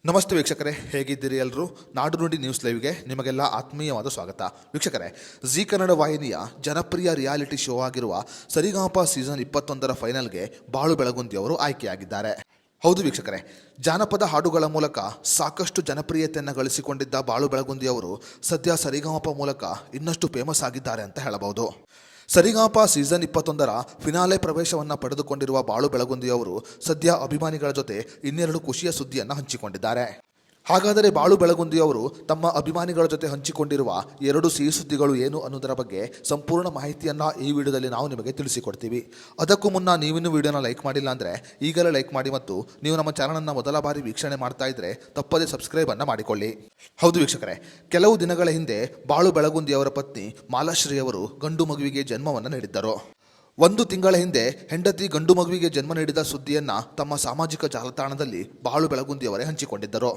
ನಮಸ್ತೆ ವೀಕ್ಷಕರೇ, ಹೇಗಿದ್ದೀರಿ ಎಲ್ಲರೂ? ನಾಡು ನುಡಿ ನ್ಯೂಸ್ ಲೈವ್ಗೆ ನಿಮಗೆಲ್ಲ ಆತ್ಮೀಯವಾದ ಸ್ವಾಗತ. ವೀಕ್ಷಕರೇ, ಜಿ ಕನ್ನಡ ವಾಹಿನಿಯ ಜನಪ್ರಿಯ ರಿಯಾಲಿಟಿ ಶೋ ಆಗಿರುವ ಸರಿಗಮಪ ಸೀಸನ್ 21ರ ಫೈನಲ್ಗೆ ಬಾಳು ಬೆಳಗುಂದಿ ಅವರು ಆಯ್ಕೆಯಾಗಿದ್ದಾರೆ. ಹೌದು ವೀಕ್ಷಕರೇ, ಜಾನಪದ ಹಾಡುಗಳ ಮೂಲಕ ಸಾಕಷ್ಟು ಜನಪ್ರಿಯತೆಯನ್ನು ಗಳಿಸಿಕೊಂಡಿದ್ದ ಬಾಳು ಬೆಳಗುಂದಿ ಅವರು ಸದ್ಯ ಸರಿಗಮಪ ಮೂಲಕ ಇನ್ನಷ್ಟು ಫೇಮಸ್ ಆಗಿದ್ದಾರೆ ಅಂತ ಹೇಳಬಹುದು. ಸರಿಗಮಪ ಸೀಸನ್ 21ರ ಫಿನಾಲೆ ಪ್ರವೇಶವನ್ನು ಪಡೆದುಕೊಂಡಿರುವ ಬಾಳು ಬೆಳಗುಂದಿ ಅವರು ಸದ್ಯ ಅಭಿಮಾನಿಗಳ ಜೊತೆ ಇನ್ನೆರಡು ಖುಷಿಯ ಸುದ್ದಿಯನ್ನು ಹಂಚಿಕೊಂಡಿದ್ದಾರೆ. ಹಾಗಾದರೆ ಬಾಳು ಬೆಳಗುಂದಿ ಅವರು ತಮ್ಮ ಅಭಿಮಾನಿಗಳ ಜೊತೆ ಹಂಚಿಕೊಂಡಿರುವ ಎರಡು ಸಿಹಿ ಸುದ್ದಿಗಳು ಏನು ಅನ್ನೋದರ ಬಗ್ಗೆ ಸಂಪೂರ್ಣ ಮಾಹಿತಿಯನ್ನು ಈ ವಿಡಿಯೋದಲ್ಲಿ ನಾವು ನಿಮಗೆ ತಿಳಿಸಿಕೊಡ್ತೀವಿ. ಅದಕ್ಕೂ ಮುನ್ನ ನೀವಿನ್ನೂ ವಿಡಿಯೋನ ಲೈಕ್ ಮಾಡಿಲ್ಲ ಅಂದರೆ ಈಗಲೇ ಲೈಕ್ ಮಾಡಿ, ಮತ್ತು ನೀವು ನಮ್ಮ ಚಾನಲನ್ನು ಮೊದಲ ಬಾರಿ ವೀಕ್ಷಣೆ ಮಾಡ್ತಾ ಇದ್ದರೆ ತಪ್ಪದೇ ಸಬ್ಸ್ಕ್ರೈಬನ್ನು ಮಾಡಿಕೊಳ್ಳಿ. ಹೌದು ವೀಕ್ಷಕರೇ, ಕೆಲವು ದಿನಗಳ ಹಿಂದೆ ಬಾಳು ಬೆಳಗುಂದಿ ಅವರ ಪತ್ನಿ ಮಾಲಾಶ್ರೀ ಅವರು ಗಂಡು ಮಗುವಿಗೆ ಜನ್ಮವನ್ನು ನೀಡಿದ್ದರು. 1 ತಿಂಗಳ ಹಿಂದೆ ಹೆಂಡತಿ ಗಂಡು ಮಗುವಿಗೆ ಜನ್ಮ ನೀಡಿದ ಸುದ್ದಿಯನ್ನು ತಮ್ಮ ಸಾಮಾಜಿಕ ಜಾಲತಾಣದಲ್ಲಿ ಬಾಳು ಬೆಳಗುಂದಿ ಅವರೇ ಹಂಚಿಕೊಂಡಿದ್ದರು.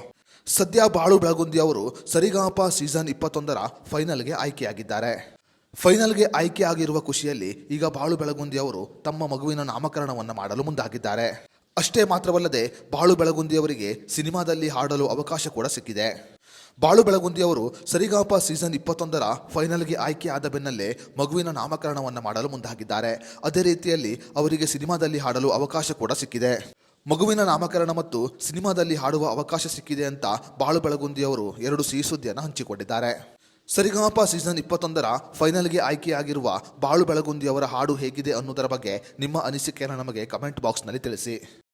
ಸದ್ಯ ಬಾಳು ಬೆಳಗುಂದಿ ಅವರು ಸರಿಗಮಪ ಸೀಸನ್ 21ರ ಫೈನಲ್ಗೆ ಆಯ್ಕೆಯಾಗಿದ್ದಾರೆ. ಫೈನಲ್ಗೆ ಆಯ್ಕೆಯಾಗಿರುವ ಖುಷಿಯಲ್ಲಿ ಈಗ ಬಾಳು ಬೆಳಗುಂದಿ ಅವರು ತಮ್ಮ ಮಗುವಿನ ನಾಮಕರಣವನ್ನು ಮಾಡಲು ಮುಂದಾಗಿದ್ದಾರೆ. ಅಷ್ಟೇ ಮಾತ್ರವಲ್ಲದೆ ಬಾಳು ಬೆಳಗುಂದಿ ಅವರಿಗೆ ಸಿನಿಮಾದಲ್ಲಿ ಹಾಡಲು ಅವಕಾಶ ಕೂಡ ಸಿಕ್ಕಿದೆ. ಬಾಳು ಬೆಳಗುಂದಿ ಅವರು ಸರಿಗಮಪ ಸೀಸನ್ 21ರ ಫೈನಲ್ಗೆ ಆಯ್ಕೆಯಾದ ಬೆನ್ನಲ್ಲೇ ಮಗುವಿನ ನಾಮಕರಣವನ್ನು ಮಾಡಲು ಮುಂದಾಗಿದ್ದಾರೆ. ಅದೇ ರೀತಿಯಲ್ಲಿ ಅವರಿಗೆ ಸಿನಿಮಾದಲ್ಲಿ ಹಾಡಲು ಅವಕಾಶ ಕೂಡ ಸಿಕ್ಕಿದೆ. ಮಗುವಿನ ನಾಮಕರಣ ಮತ್ತು ಸಿನಿಮಾದಲ್ಲಿ ಹಾಡುವ ಅವಕಾಶ ಸಿಕ್ಕಿದೆ ಅಂತ ಬಾಳು ಬೆಳಗುಂದಿ ಅವರು ಎರಡು ಸಿಹಿ ಸುದ್ದಿಯನ್ನು ಹಂಚಿಕೊಂಡಿದ್ದಾರೆ. ಸರಿಗಮಪ ಸೀಸನ್ 21ರ ಫೈನಲ್ಗೆ ಆಯ್ಕೆಯಾಗಿರುವ ಬಾಳು ಬೆಳಗುಂದಿ ಅವರ ಹಾಡು ಹೇಗಿದೆ ಅನ್ನೋದರ ಬಗ್ಗೆ ನಿಮ್ಮ ಅನಿಸಿಕೆಯನ್ನು ನಮಗೆ ಕಮೆಂಟ್ ಬಾಕ್ಸ್ನಲ್ಲಿ ತಿಳಿಸಿ.